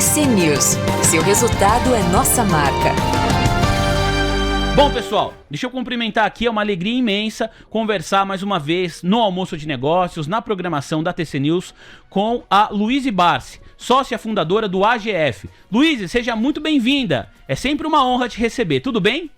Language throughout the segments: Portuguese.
TC News. Seu resultado é nossa marca. Bom, pessoal, deixa eu cumprimentar aqui, é uma alegria imensa conversar mais uma vez no Almoço de Negócios, na programação da TC News, com a Luíse Barsi, sócia fundadora do AGF. Luíse, seja muito bem-vinda, é sempre uma honra te receber, tudo bem?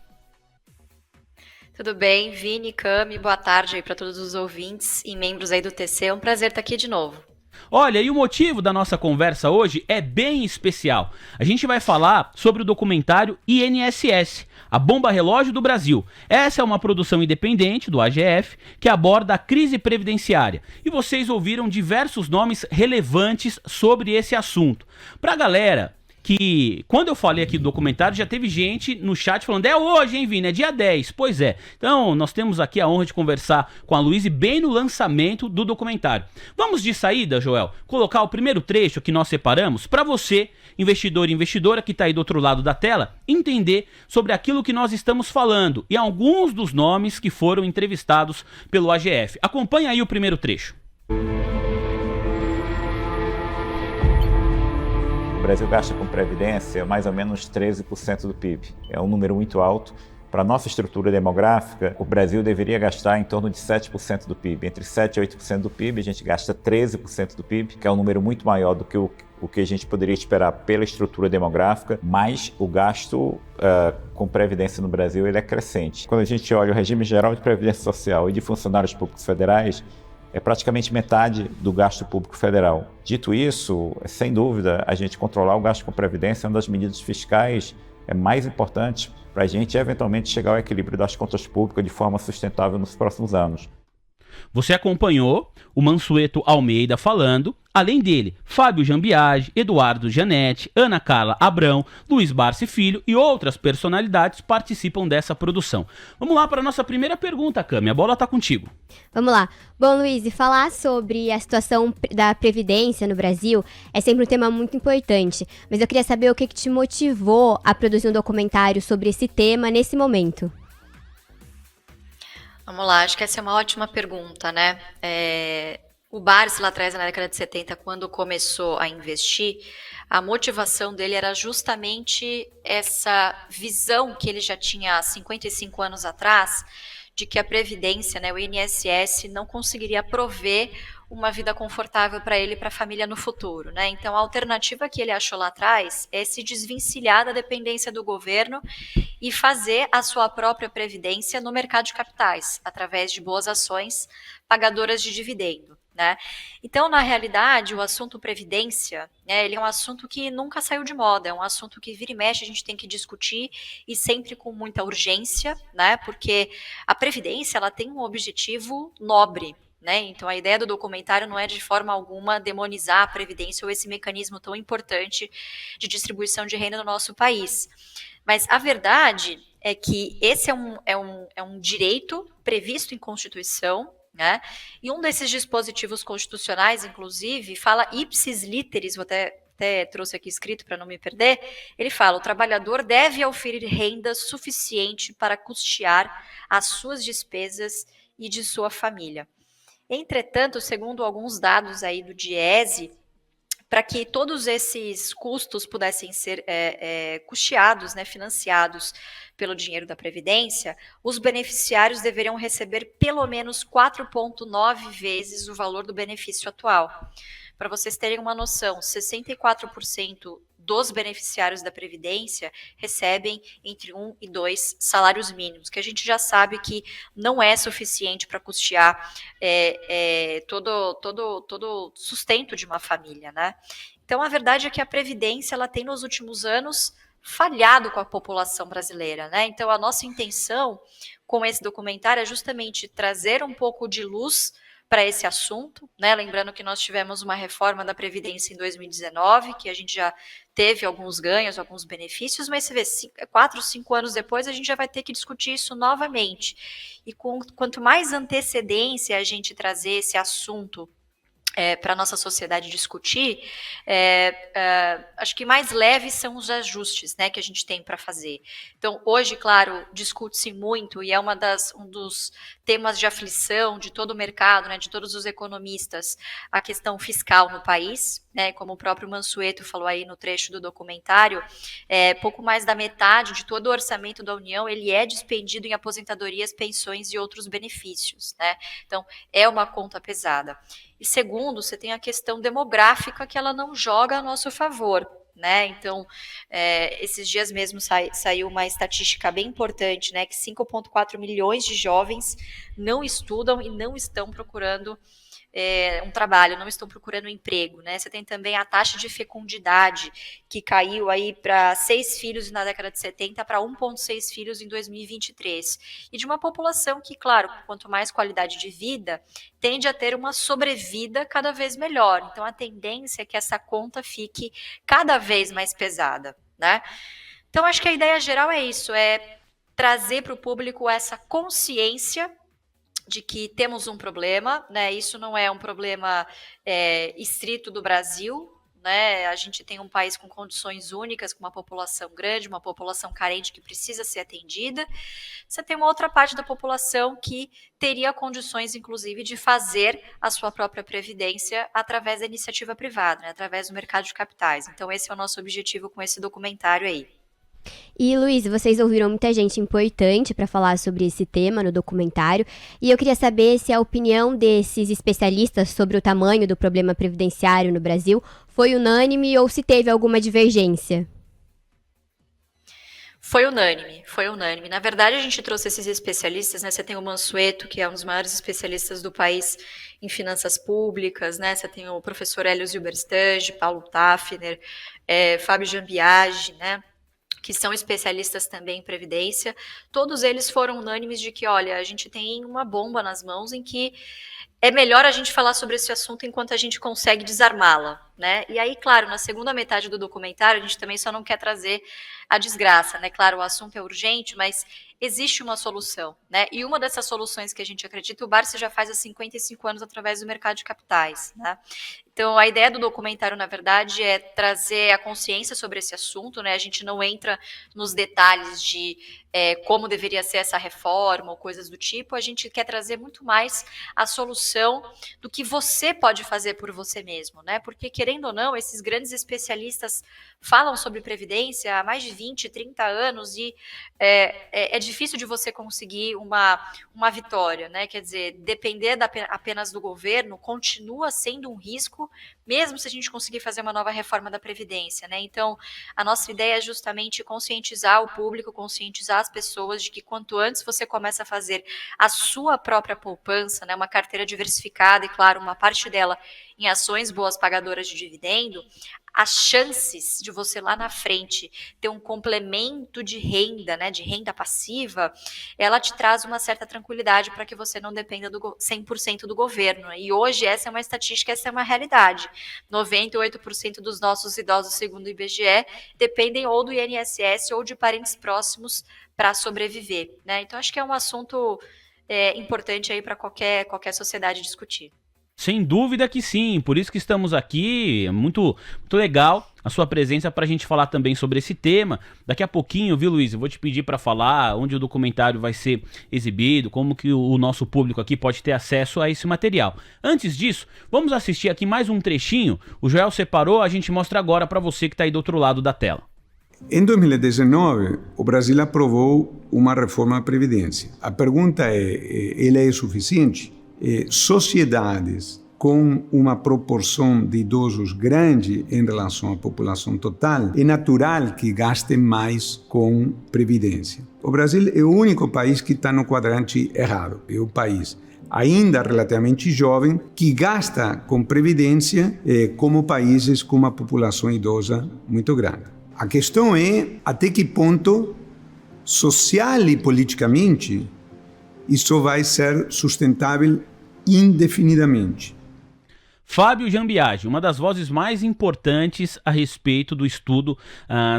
Tudo bem, Vini, Cami, boa tarde aí para todos os ouvintes e membros aí do TC, é um prazer estar aqui de novo. Olha, e o motivo da nossa conversa hoje é bem especial. A gente vai falar sobre o documentário INSS, a bomba relógio do Brasil. Essa é uma produção independente do AGF que aborda a crise previdenciária. E vocês ouviram diversos nomes relevantes sobre esse assunto. Pra galera que, quando eu falei aqui do documentário, já teve gente no chat falando, é hoje, hein, Vini, é dia 10. Pois é. Então, nós temos aqui a honra de conversar com a Luíse bem no lançamento do documentário. Vamos de saída, Joel, colocar o primeiro trecho que nós separamos para você, investidor e investidora que está aí do outro lado da tela, entender sobre aquilo que nós estamos falando e alguns dos nomes que foram entrevistados pelo AGF. Acompanha aí o primeiro trecho. O Brasil gasta com previdência mais ou menos 13% do PIB. É um número muito alto. Para a nossa estrutura demográfica, o Brasil deveria gastar em torno de 7% do PIB. Entre 7% e 8% do PIB, a gente gasta 13% do PIB, que é um número muito maior do que o que a gente poderia esperar pela estrutura demográfica, mas o gasto com previdência no Brasil ele é crescente. Quando a gente olha o regime geral de previdência social e de funcionários públicos federais, é praticamente metade do gasto público federal. Dito isso, sem dúvida, a gente controlar o gasto com previdência é uma das medidas fiscais mais importantes para a gente eventualmente chegar ao equilíbrio das contas públicas de forma sustentável nos próximos anos. Você acompanhou o Mansueto Almeida falando, além dele, Fábio Jambiage, Eduardo Gianetti, Ana Carla Abrão, Luiz Barsi Filho e outras personalidades participam dessa produção. Vamos lá para a nossa primeira pergunta, Cami, a bola está contigo. Vamos lá. Bom, Luiz, falar sobre a situação da Previdência no Brasil é sempre um tema muito importante, mas eu queria saber o que te motivou a produzir um documentário sobre esse tema nesse momento. Vamos lá, acho que essa é uma ótima pergunta, né? O Barsi lá atrás, na década de 70, quando começou a investir, a motivação dele era justamente essa visão que ele já tinha há 55 anos atrás, de que a Previdência, né, o INSS, não conseguiria prover uma vida confortável para ele e para a família no futuro, né? Então, a alternativa que ele achou lá atrás é se desvencilhar da dependência do governo e fazer a sua própria previdência no mercado de capitais, através de boas ações pagadoras de dividendo, né? Então, na realidade, o assunto previdência, né, ele é um assunto que nunca saiu de moda, é um assunto que vira e mexe a gente tem que discutir e sempre com muita urgência, né? Porque a previdência, ela tem um objetivo nobre, né? Então, a ideia do documentário não é de forma alguma demonizar a previdência ou esse mecanismo tão importante de distribuição de renda no nosso país. Mas a verdade é que esse é um direito previsto em Constituição, né? E um desses dispositivos constitucionais, inclusive, fala ipsis literis, vou até trouxe aqui escrito para não me perder, ele fala, o trabalhador deve oferir renda suficiente para custear as suas despesas e de sua família. Entretanto, segundo alguns dados aí do Diese, para que todos esses custos pudessem ser custeados, né, financiados pelo dinheiro da Previdência, os beneficiários deveriam receber pelo menos 4,9 vezes o valor do benefício atual. Para vocês terem uma noção, 64% dos beneficiários da Previdência recebem entre 1 e 2 salários mínimos, que a gente já sabe que não é suficiente para custear todo o sustento de uma família, né? Então, a verdade é que a Previdência ela tem, nos últimos anos, falhado com a população brasileira, né? Então, a nossa intenção com esse documentário é justamente trazer um pouco de luz para esse assunto, né? Lembrando que nós tivemos uma reforma da Previdência em 2019, que a gente já teve alguns ganhos, alguns benefícios, mas você vê, 4, 5 anos depois, a gente já vai ter que discutir isso novamente. E quanto mais antecedência a gente trazer esse assunto para a nossa sociedade discutir, acho que mais leves são os ajustes, né, que a gente tem para fazer. Então, hoje, claro, discute-se muito e é um dos temas de aflição de todo o mercado, né, de todos os economistas, a questão fiscal no país, né? Como o próprio Mansueto falou aí no trecho do documentário, pouco mais da metade de todo o orçamento da União ele é dispendido em aposentadorias, pensões e outros benefícios, né? Então, é uma conta pesada. E segundo, você tem a questão demográfica que ela não joga a nosso favor, né? Então, esses dias mesmo saiu uma estatística bem importante, né? Que 5,4 milhões de jovens não estudam e não estão procurando um trabalho, não estão procurando um emprego, né? Você tem também a taxa de fecundidade, que caiu aí para 6 filhos na década de 70 para 1,6 filhos em 2023. E de uma população que, claro, quanto mais qualidade de vida, tende a ter uma sobrevida cada vez melhor. Então, a tendência é que essa conta fique cada vez mais pesada, né? Então, acho que a ideia geral é isso, é trazer para o público essa consciência de que temos um problema, né? Isso não é um problema estrito do Brasil, né? A gente tem um país com condições únicas, com uma população grande, uma população carente que precisa ser atendida. Você tem uma outra parte da população que teria condições, inclusive, de fazer a sua própria previdência através da iniciativa privada, né? Através do mercado de capitais. Então, esse é o nosso objetivo com esse documentário aí. E, Luiz, vocês ouviram muita gente importante para falar sobre esse tema no documentário, e eu queria saber se a opinião desses especialistas sobre o tamanho do problema previdenciário no Brasil foi unânime ou se teve alguma divergência. Foi unânime, foi unânime. Na verdade, a gente trouxe esses especialistas, né? Você tem o Mansueto, que é um dos maiores especialistas do país em finanças públicas, né? Você tem o professor Hélio Zilberstag, Paulo Tafner, Fábio Jambiagi, né? Que são especialistas também em previdência. Todos eles foram unânimes de que, olha, a gente tem uma bomba nas mãos em que é melhor a gente falar sobre esse assunto enquanto a gente consegue desarmá-la, né? E aí, claro, na segunda metade do documentário, a gente também só não quer trazer a desgraça, né? Claro, o assunto é urgente, mas existe uma solução, né? E uma dessas soluções que a gente acredita, o Barsi já faz há 55 anos através do mercado de capitais, né? Então, a ideia do documentário, na verdade, é trazer a consciência sobre esse assunto, né? A gente não entra nos detalhes de como deveria ser essa reforma ou coisas do tipo, a gente quer trazer muito mais a solução do que você pode fazer por você mesmo, né? Porque, querendo ou não, esses grandes especialistas falam sobre previdência há mais de 20, 30 anos e é difícil de você conseguir uma vitória, né? Quer dizer, depender apenas do governo continua sendo um risco, mesmo se a gente conseguir fazer uma nova reforma da Previdência, né? Então, a nossa ideia é justamente conscientizar o público, conscientizar as pessoas de que quanto antes você começa a fazer a sua própria poupança, né? Uma carteira diversificada e, claro, uma parte dela em ações boas pagadoras de dividendo, as chances de você lá na frente ter um complemento de renda, né, de renda passiva, ela te traz uma certa tranquilidade para que você não dependa 100% do governo. E hoje essa é uma estatística, essa é uma realidade. 98% dos nossos idosos, segundo o IBGE, dependem ou do INSS ou de parentes próximos para sobreviver, né? Então acho que é um assunto importante aí para qualquer sociedade discutir. Sem dúvida que sim, por isso que estamos aqui, muito, muito legal a sua presença para a gente falar também sobre esse tema. Daqui a pouquinho, viu, Luiz, eu vou te pedir para falar onde o documentário vai ser exibido, como que o nosso público aqui pode ter acesso a esse material. Antes disso, vamos assistir aqui mais um trechinho, o Joel separou, a gente mostra agora para você que está aí do outro lado da tela. Em 2019, o Brasil aprovou uma reforma da Previdência. A pergunta é, ela é suficiente? Sociedades com uma proporção de idosos grande em relação à população total, é natural que gastem mais com previdência. O Brasil é o único país que está no quadrante errado. É o país ainda relativamente jovem que gasta com previdência como países com uma população idosa muito grande. A questão é até que ponto, social e politicamente, isso vai ser sustentável indefinidamente. Fábio Jambiagi, uma das vozes mais importantes a respeito do estudo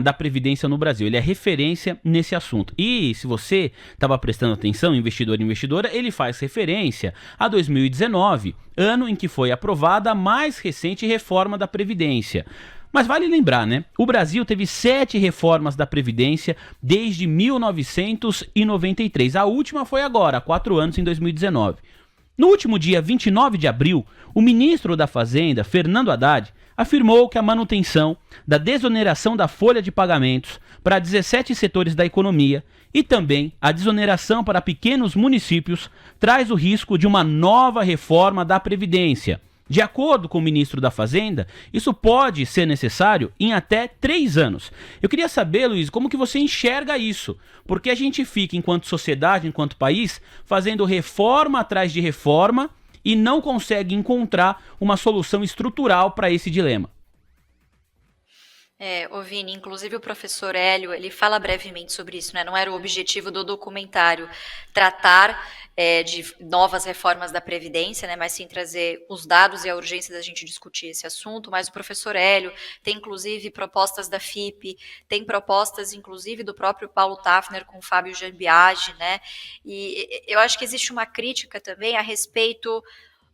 da Previdência no Brasil. Ele é referência nesse assunto. E se você estava prestando atenção, investidor e investidora, ele faz referência a 2019, ano em que foi aprovada a mais recente reforma da Previdência. Mas vale lembrar, né? O Brasil teve 7 reformas da Previdência desde 1993. A última foi agora, há 4 anos, em 2019. No último dia 29 de abril, o ministro da Fazenda, Fernando Haddad, afirmou que a manutenção da desoneração da folha de pagamentos para 17 setores da economia e também a desoneração para pequenos municípios traz o risco de uma nova reforma da Previdência. De acordo com o ministro da Fazenda, isso pode ser necessário em até 3 anos. Eu queria saber, Luiz, como que você enxerga isso? Porque a gente fica, enquanto sociedade, enquanto país, fazendo reforma atrás de reforma e não consegue encontrar uma solução estrutural para esse dilema. Vini, inclusive o professor Hélio, ele fala brevemente sobre isso, né? Não era o objetivo do documentário tratar de novas reformas da Previdência, né? Mas sim trazer os dados e a urgência da gente discutir esse assunto, mas o professor Hélio tem inclusive propostas da FIP, tem propostas inclusive do próprio Paulo Tafner com o Fábio Jambiagi, né? E eu acho que existe uma crítica também a respeito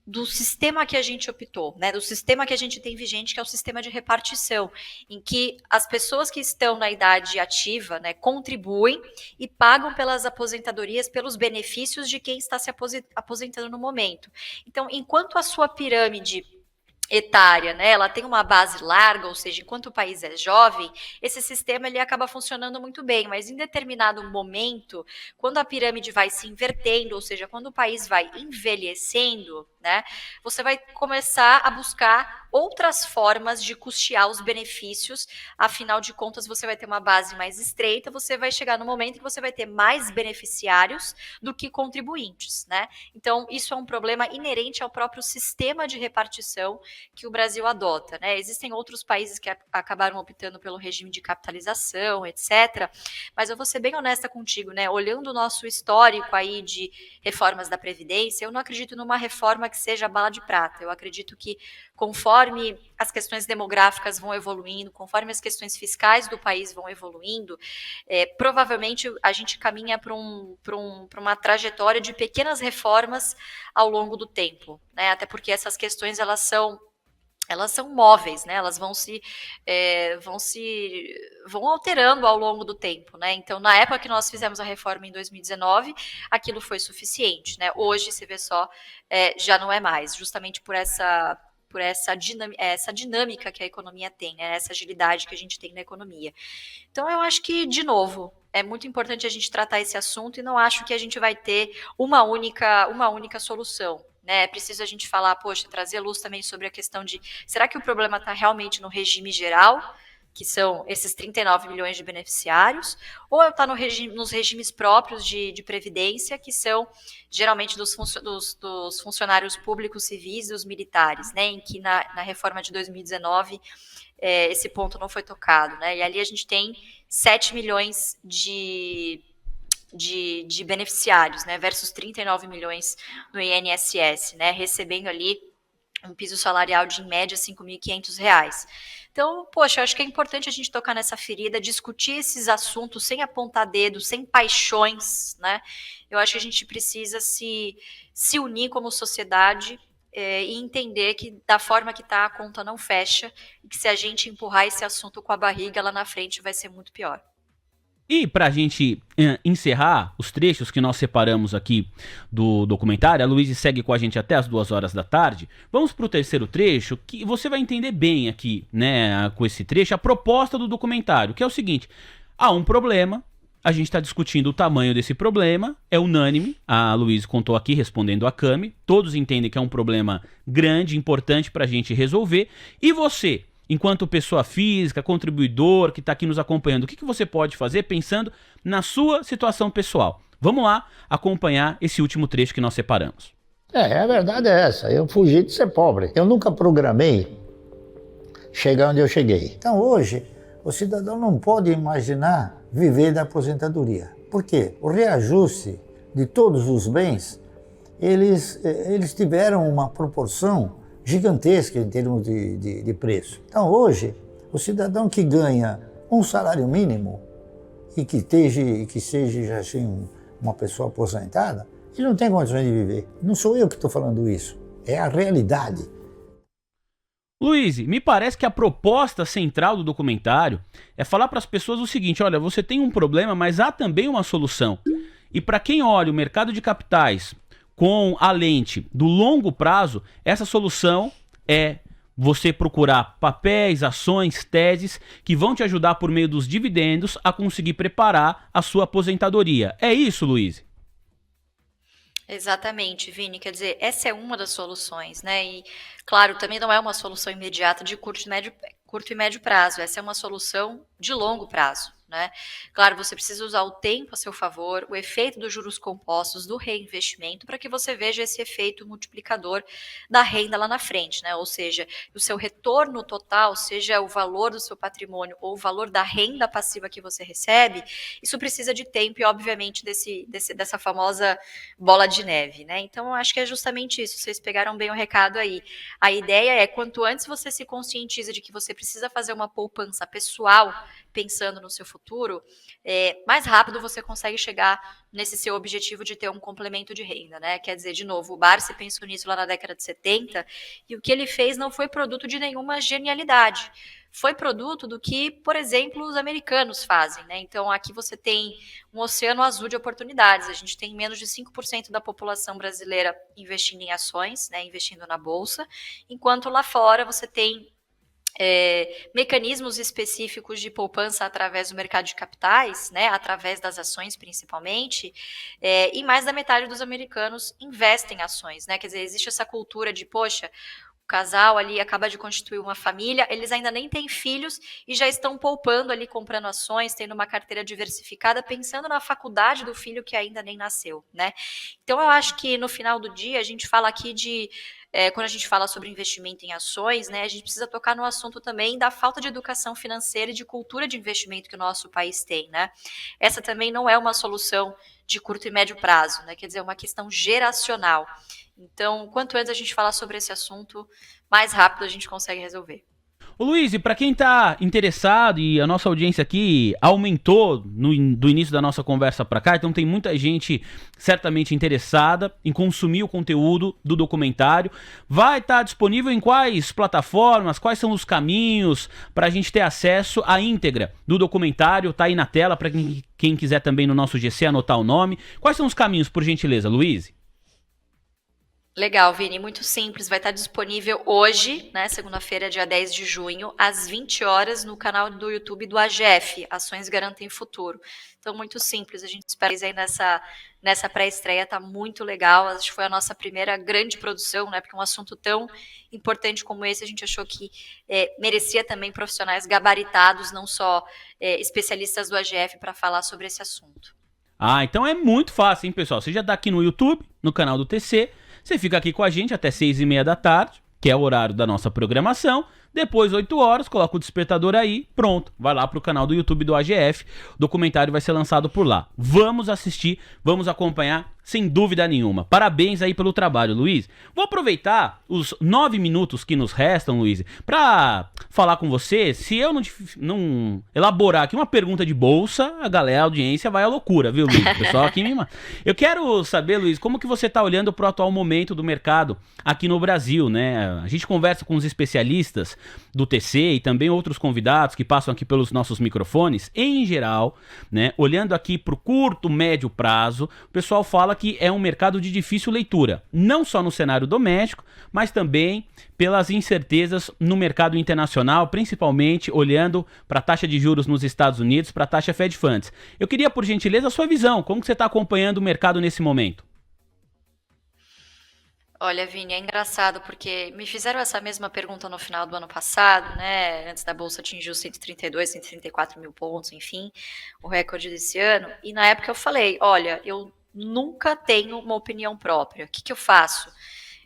do sistema que a gente optou, né, do sistema que a gente tem vigente, que é o sistema de repartição, em que as pessoas que estão na idade ativa, né, contribuem e pagam pelas aposentadorias, pelos benefícios de quem está se aposentando no momento. Então, enquanto a sua pirâmide etária, né, ela tem uma base larga, ou seja, enquanto o país é jovem, esse sistema ele acaba funcionando muito bem, mas em determinado momento, quando a pirâmide vai se invertendo, ou seja, quando o país vai envelhecendo, né, você vai começar a buscar outras formas de custear os benefícios, afinal de contas você vai ter uma base mais estreita, você vai chegar no momento que você vai ter mais beneficiários do que contribuintes, né? Então, isso é um problema inerente ao próprio sistema de repartição que o Brasil adota, né? Existem outros países que acabaram optando pelo regime de capitalização, etc. Mas eu vou ser bem honesta contigo, né? Olhando o nosso histórico aí de reformas da Previdência, eu não acredito numa reforma que seja a bala de prata. Eu acredito que conforme as questões demográficas vão evoluindo, conforme as questões fiscais do país vão evoluindo, provavelmente a gente caminha para uma trajetória de pequenas reformas ao longo do tempo, né? Até porque essas questões elas são móveis, né? Elas vão alterando ao longo do tempo, né? Então, na época que nós fizemos a reforma em 2019, aquilo foi suficiente, né? Hoje, se vê só, já não é mais, justamente por essa dinâmica que a economia tem, né? Essa agilidade que a gente tem na economia. Então, eu acho que, de novo, é muito importante a gente tratar esse assunto e não acho que a gente vai ter uma única solução. Né, é preciso a gente falar, trazer luz também sobre a questão de, será que o problema está realmente no regime geral, que são esses 39 milhões de beneficiários, ou está nos regimes próprios de previdência, que são geralmente dos funcionários públicos civis e os militares, né, em que na reforma de 2019 esse ponto não foi tocado, né, e ali a gente tem 7 milhões de beneficiários, né, versus 39 milhões no INSS, né, recebendo ali um piso salarial de, em média, R$ 5.500. Então, eu acho que é importante a gente tocar nessa ferida, discutir esses assuntos sem apontar dedo, sem paixões, né, eu acho que a gente precisa se unir como sociedade e entender que da forma que está a conta não fecha, e que se a gente empurrar esse assunto com a barriga lá na frente vai ser muito pior. E pra gente encerrar os trechos que nós separamos aqui do documentário, a Luísa segue com a gente até as 2h da tarde, vamos pro terceiro trecho, que você vai entender bem aqui, né, com esse trecho, a proposta do documentário, que é o seguinte: há um problema, a gente está discutindo o tamanho desse problema, é unânime, a Luísa contou aqui respondendo a Cami, todos entendem que é um problema grande, importante pra gente resolver, e você, enquanto pessoa física, contribuidor que está aqui nos acompanhando, o que você pode fazer pensando na sua situação pessoal? Vamos lá acompanhar esse último trecho que nós separamos. A verdade é essa, eu fugi de ser pobre. Eu nunca programei chegar onde eu cheguei. Então hoje, o cidadão não pode imaginar viver da aposentadoria. Por quê? O reajuste de todos os bens, eles tiveram uma proporção gigantesca em termos de preço. Então hoje, o cidadão que ganha um salário mínimo e que seja assim, uma pessoa aposentada, ele não tem condições de viver. Não sou eu que estou falando isso, é a realidade. Luiz, me parece que a proposta central do documentário é falar para as pessoas o seguinte: olha, você tem um problema, mas há também uma solução. E para quem olha o mercado de capitais com a lente do longo prazo, essa solução é você procurar papéis, ações, teses que vão te ajudar por meio dos dividendos a conseguir preparar a sua aposentadoria. É isso, Luiz? Exatamente, Vini. Quer dizer, essa é uma das soluções, né? E, claro, também não é uma solução imediata de curto e médio prazo. Essa é uma solução de longo prazo, né? Claro, você precisa usar o tempo a seu favor, o efeito dos juros compostos, do reinvestimento, para que você veja esse efeito multiplicador da renda lá na frente, né? Ou seja, o seu retorno total, seja o valor do seu patrimônio ou o valor da renda passiva que você recebe, isso precisa de tempo e, obviamente, dessa famosa bola de neve, né? Então, eu acho que é justamente isso. Vocês pegaram bem o recado aí. A ideia é, quanto antes você se conscientiza de que você precisa fazer uma poupança pessoal, pensando no seu futuro, mais rápido você consegue chegar nesse seu objetivo de ter um complemento de renda, né? Quer dizer, de novo, o Barsi pensou nisso lá na década de 70 e o que ele fez não foi produto de nenhuma genialidade. Foi produto do que, por exemplo, os americanos fazem, né? Então, aqui você tem um oceano azul de oportunidades. A gente tem menos de 5% da população brasileira investindo em ações, né? Investindo na bolsa, enquanto lá fora você tem mecanismos específicos de poupança através do mercado de capitais, né, através das ações principalmente, e mais da metade dos americanos investem em ações, né, quer dizer, existe essa cultura de, poxa, o casal ali acaba de constituir uma família, eles ainda nem têm filhos e já estão poupando ali, comprando ações, tendo uma carteira diversificada, pensando na faculdade do filho que ainda nem nasceu, né. Então, eu acho que no final do dia, a gente fala aqui de quando a gente fala sobre investimento em ações, né, a gente precisa tocar no assunto também da falta de educação financeira e de cultura de investimento que o nosso país tem, né? Essa também não é uma solução de curto e médio prazo, né? Quer dizer, é uma questão geracional. Então, quanto antes a gente falar sobre esse assunto, mais rápido a gente consegue resolver. Ô Luiz, e para quem está interessado, e a nossa audiência aqui aumentou do início da nossa conversa para cá, então tem muita gente certamente interessada em consumir o conteúdo do documentário. Vai estar disponível em quais plataformas, quais são os caminhos para a gente ter acesso à íntegra do documentário? Tá aí na tela para quem quiser também no nosso GC anotar o nome. Quais são os caminhos, por gentileza, Luiz? Legal, Vini, muito simples, vai estar disponível hoje, né, segunda-feira, dia 10 de junho, às 20 horas, no canal do YouTube do AGF, Ações Garantem Futuro. Então, muito simples, a gente espera vocês aí nessa pré-estreia, tá muito legal, acho que foi a nossa primeira grande produção, né, porque um assunto tão importante como esse, a gente achou que merecia também profissionais gabaritados, não só especialistas do AGF, para falar sobre esse assunto. Ah, então é muito fácil, hein, pessoal? Você já tá aqui no YouTube, no canal do TC, você fica aqui com a gente até 6h30 da tarde, que é o horário da nossa programação. Depois, 8 horas, coloca o despertador aí, pronto. Vai lá pro canal do YouTube do AGF, o documentário vai ser lançado por lá. Vamos assistir, vamos acompanhar, sem dúvida nenhuma. Parabéns aí pelo trabalho, Luiz. Vou aproveitar os 9 minutos que nos restam, Luiz, pra falar com você. Se eu não elaborar aqui uma pergunta de bolsa, a audiência vai à loucura, viu, Luiz? O pessoal aqui me... Eu quero saber, Luiz, como que você tá olhando pro atual momento do mercado aqui no Brasil, né? A gente conversa com os especialistas do TC e também outros convidados que passam aqui pelos nossos microfones, em geral, né, olhando aqui para o curto, médio prazo, o pessoal fala que é um mercado de difícil leitura, não só no cenário doméstico, mas também pelas incertezas no mercado internacional, principalmente olhando para a taxa de juros nos Estados Unidos, para a taxa Fed Funds. Eu queria, por gentileza, a sua visão, como que você está acompanhando o mercado nesse momento? Olha, Vini, é engraçado porque me fizeram essa mesma pergunta no final do ano passado, né? Antes da Bolsa atingir os 132, 134 mil pontos, enfim, o recorde desse ano. E na época eu falei, olha, eu nunca tenho uma opinião própria. O que eu faço?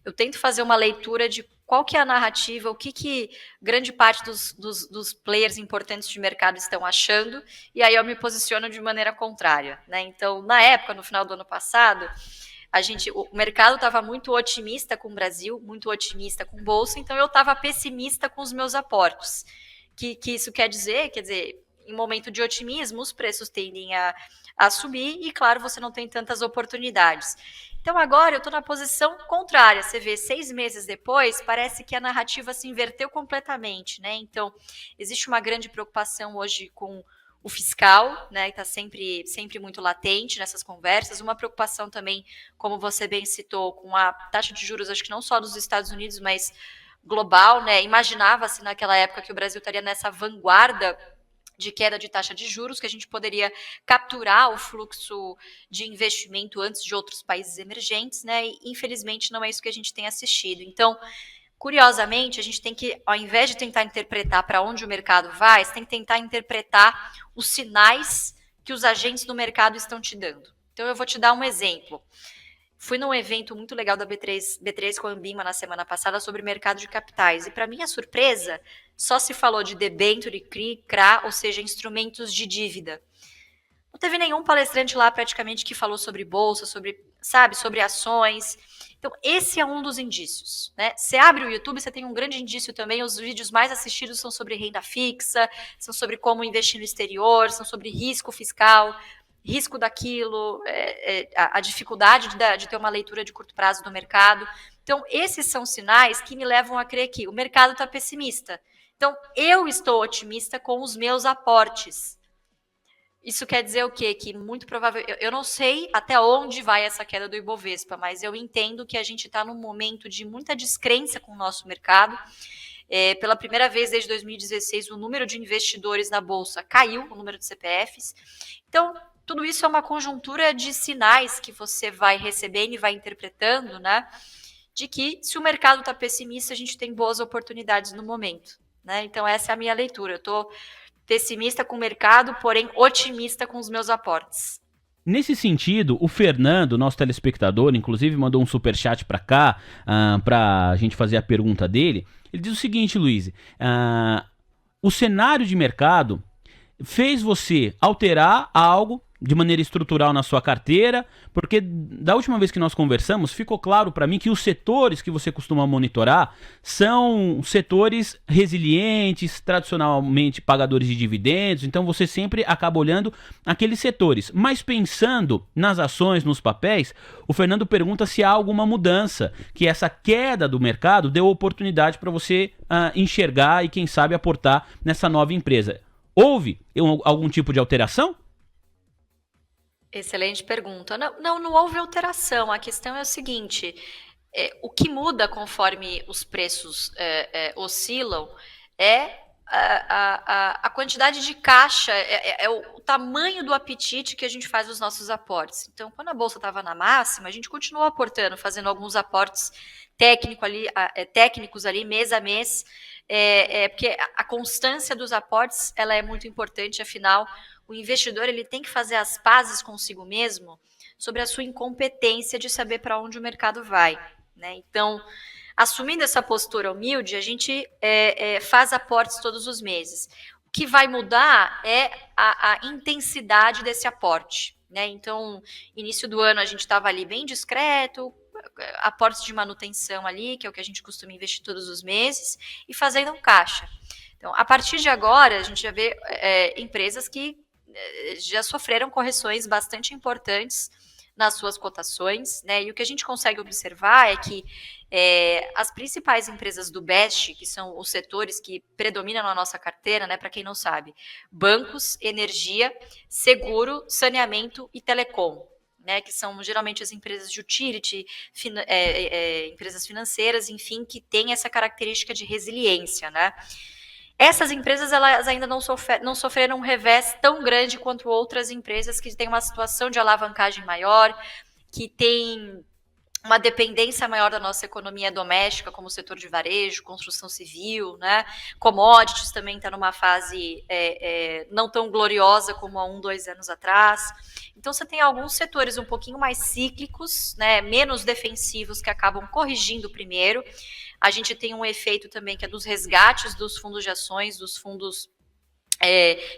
Eu tento fazer uma leitura de qual que é a narrativa, o que grande parte dos players importantes de mercado estão achando, e aí eu me posiciono de maneira contrária, né? Então, na época, no final do ano passado, o mercado estava muito otimista com o Brasil, muito otimista com bolsa, então eu estava pessimista com os meus aportes. Que isso quer dizer, em momento de otimismo, os preços tendem a subir e, claro, você não tem tantas oportunidades. Então, agora eu estou na posição contrária. Você vê, 6 meses depois, parece que a narrativa se inverteu completamente, né? Então, existe uma grande preocupação hoje com o fiscal, né, que está sempre muito latente nessas conversas, uma preocupação também, como você bem citou, com a taxa de juros, acho que não só dos Estados Unidos, mas global, né, imaginava-se naquela época que o Brasil estaria nessa vanguarda de queda de taxa de juros, que a gente poderia capturar o fluxo de investimento antes de outros países emergentes, né, e infelizmente não é isso que a gente tem assistido. Então, curiosamente, a gente tem que, ao invés de tentar interpretar para onde o mercado vai, você tem que tentar interpretar os sinais que os agentes do mercado estão te dando. Então, eu vou te dar um exemplo. Fui num evento muito legal da B3 com a Ambima na semana passada sobre mercado de capitais. E, para minha surpresa, só se falou de debênture, CRI, CRA, ou seja, instrumentos de dívida. Não teve nenhum palestrante lá praticamente que falou sobre bolsa, sobre ações. Então, esse é um dos indícios, né? Você abre o YouTube, você tem um grande indício também, os vídeos mais assistidos são sobre renda fixa, são sobre como investir no exterior, são sobre risco fiscal, risco daquilo, a dificuldade de ter uma leitura de curto prazo do mercado. Então, esses são sinais que me levam a crer que o mercado está pessimista. Então, eu estou otimista com os meus aportes. Isso quer dizer o quê? Que muito provável... Eu não sei até onde vai essa queda do Ibovespa, mas eu entendo que a gente está num momento de muita descrença com o nosso mercado. Pela primeira vez desde 2016, o número de investidores na Bolsa caiu, o número de CPFs. Então, tudo isso é uma conjuntura de sinais que você vai recebendo e vai interpretando, né? De que, se o mercado está pessimista, a gente tem boas oportunidades no momento, né? Então, essa é a minha leitura. Eu estou pessimista com o mercado, porém otimista com os meus aportes. Nesse sentido, o Fernando, nosso telespectador, inclusive mandou um superchat para cá, para a gente fazer a pergunta dele. Ele diz o seguinte, Luiz, o cenário de mercado fez você alterar algo de maneira estrutural na sua carteira, porque da última vez que nós conversamos, ficou claro para mim que os setores que você costuma monitorar são setores resilientes, tradicionalmente pagadores de dividendos, então você sempre acaba olhando aqueles setores. Mas pensando nas ações, nos papéis, o Fernando pergunta se há alguma mudança, que essa queda do mercado deu oportunidade para você enxergar e quem sabe aportar nessa nova empresa. Houve algum tipo de alteração? Excelente pergunta. Não houve alteração. A questão é o seguinte, o que muda conforme os preços oscilam é a quantidade de caixa, é o tamanho do apetite que a gente faz nos nossos aportes. Então, quando a Bolsa estava na máxima, a gente continuou aportando, fazendo alguns aportes técnicos ali, mês a mês, porque a constância dos aportes ela é muito importante, afinal, o investidor ele tem que fazer as pazes consigo mesmo sobre a sua incompetência de saber para onde o mercado vai, né? Então, assumindo essa postura humilde, a gente faz aportes todos os meses. O que vai mudar é a intensidade desse aporte, né? Então, início do ano a gente estava ali bem discreto, aportes de manutenção ali, que é o que a gente costuma investir todos os meses, e fazendo um caixa. Então, a partir de agora, a gente já vê empresas que já sofreram correções bastante importantes nas suas cotações, né? E o que a gente consegue observar é que as principais empresas do BEST, que são os setores que predominam na nossa carteira, né? Para quem não sabe, bancos, energia, seguro, saneamento e telecom, né? Que são geralmente as empresas de utility, empresas financeiras, enfim, que têm essa característica de resiliência, né? Essas empresas elas ainda não sofreram um revés tão grande quanto outras empresas que têm uma situação de alavancagem maior, que têm uma dependência maior da nossa economia doméstica, como o setor de varejo, construção civil, né? Commodities também está numa fase não tão gloriosa como há 2 anos atrás. Então, você tem alguns setores um pouquinho mais cíclicos, né? Menos defensivos, que acabam corrigindo primeiro. A gente tem um efeito também que é dos resgates dos fundos de ações, dos fundos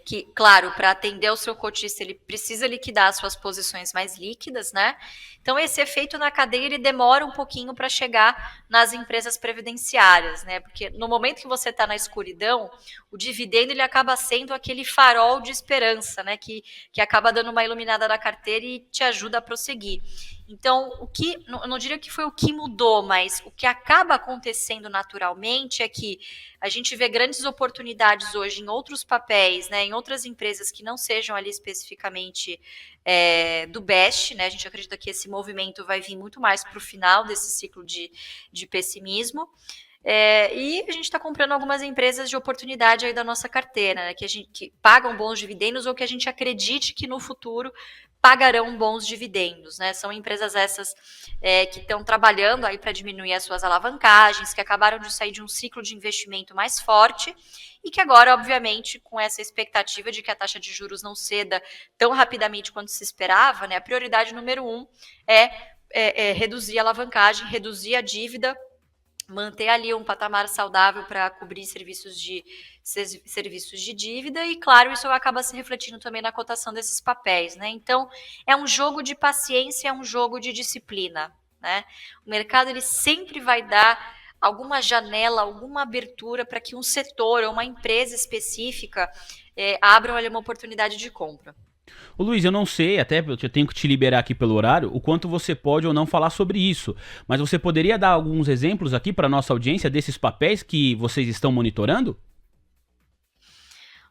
que, claro, para atender o seu cotista, ele precisa liquidar as suas posições mais líquidas, né? Então, Então, esse efeito na cadeia, ele demora um pouquinho para chegar nas empresas previdenciárias, né? Porque no momento que você está na escuridão, o dividendo ele acaba sendo aquele farol de esperança, né? Que acaba dando uma iluminada na carteira e te ajuda a prosseguir. Então, eu não diria que foi o que mudou, mas o que acaba acontecendo naturalmente é que a gente vê grandes oportunidades hoje em outros papéis, né, em outras empresas que não sejam ali especificamente do BEST, né, a gente acredita que esse movimento vai vir muito mais para o final desse ciclo de pessimismo. E a gente está comprando algumas empresas de oportunidade aí da nossa carteira, né, que pagam bons dividendos ou que a gente acredite que no futuro pagarão bons dividendos, né? São empresas essas que estão trabalhando aí para diminuir as suas alavancagens, que acabaram de sair de um ciclo de investimento mais forte e que agora, obviamente, com essa expectativa de que a taxa de juros não ceda tão rapidamente quanto se esperava, né? A prioridade número 1 é reduzir a alavancagem, reduzir a dívida, manter ali um patamar saudável para cobrir serviços de dívida e, claro, isso acaba se refletindo também na cotação desses papéis, né? Então, é um jogo de paciência, é um jogo de disciplina, né? O mercado, ele sempre vai dar alguma janela, alguma abertura para que um setor ou uma empresa específica abram ali uma oportunidade de compra. Ô Luiz, eu não sei, até eu tenho que te liberar aqui pelo horário, o quanto você pode ou não falar sobre isso, mas você poderia dar alguns exemplos aqui para nossa audiência desses papéis que vocês estão monitorando?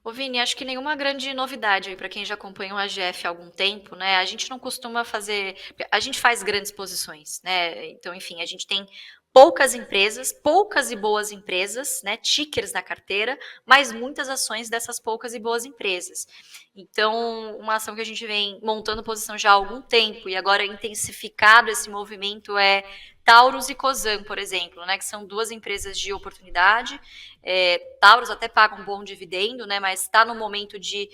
Ô Vini, acho que nenhuma grande novidade aí para quem já acompanha o AGF há algum tempo, né? A gente não costuma fazer, a gente faz grandes posições, né? Então, enfim, a gente tem poucas empresas, poucas e boas empresas, né, tickers na carteira, mas muitas ações dessas poucas e boas empresas. Então, uma ação que a gente vem montando posição já há algum tempo e agora intensificado esse movimento é Taurus e Cosan, por exemplo, né, que são duas empresas de oportunidade. Taurus até paga um bom dividendo, né, mas está no momento de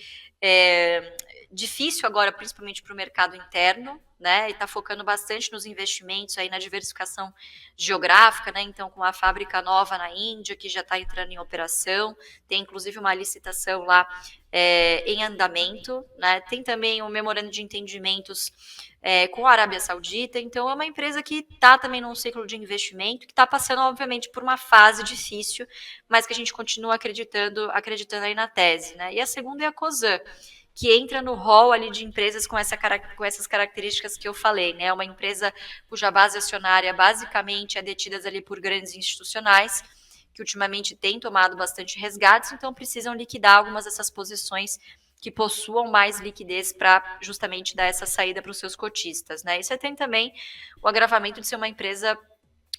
difícil agora, principalmente para o mercado interno, né, e está focando bastante nos investimentos aí na diversificação geográfica, né, então com a fábrica nova na Índia, que já está entrando em operação, tem inclusive uma licitação lá em andamento, né, tem também um memorando de entendimentos com a Arábia Saudita, então é uma empresa que está também num ciclo de investimento, que está passando, obviamente, por uma fase difícil, mas que a gente continua acreditando aí na tese, né, e a segunda é a Cosan, que entra no rol ali de empresas com essas características que eu falei, né? Uma empresa cuja base acionária basicamente é detida ali por grandes institucionais, que ultimamente têm tomado bastante resgates, então precisam liquidar algumas dessas posições que possuam mais liquidez para justamente dar essa saída para os seus cotistas, né? E você tem também o agravamento de ser uma empresa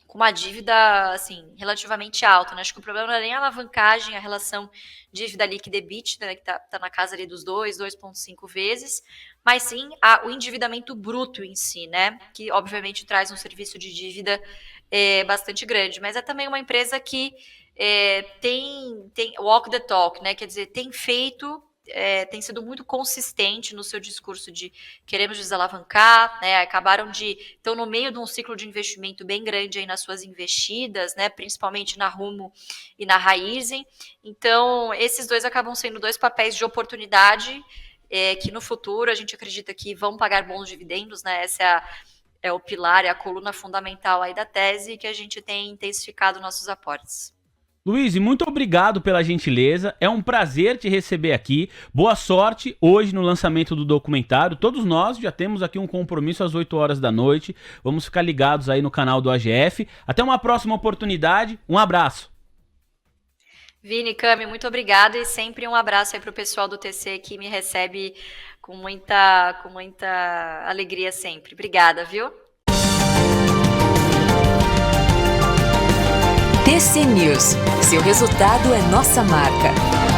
com uma dívida, assim, relativamente alta, né? Acho que o problema não é nem a alavancagem, a relação dívida líquida EBITDA, né, que tá na casa ali dos 2,5 vezes, mas sim o endividamento bruto em si, né? Que, obviamente, traz um serviço de dívida bastante grande, mas é também uma empresa que tem walk the talk, né? Quer dizer, tem sido muito consistente no seu discurso de queremos desalavancar, né, estão no meio de um ciclo de investimento bem grande aí nas suas investidas, né, principalmente na Rumo e na Raizen, então esses dois acabam sendo dois papéis de oportunidade que no futuro a gente acredita que vão pagar bons dividendos, né, essa é o pilar, é a coluna fundamental aí da tese que a gente tem intensificado nossos aportes. Luiz, muito obrigado pela gentileza, é um prazer te receber aqui, boa sorte hoje no lançamento do documentário, todos nós já temos aqui um compromisso às 8 horas da noite, vamos ficar ligados aí no canal do AGF, até uma próxima oportunidade, um abraço. Vini, Cami, muito obrigada e sempre um abraço aí para o pessoal do TC que me recebe com muita alegria sempre, obrigada, viu? TC News. Seu resultado é nossa marca.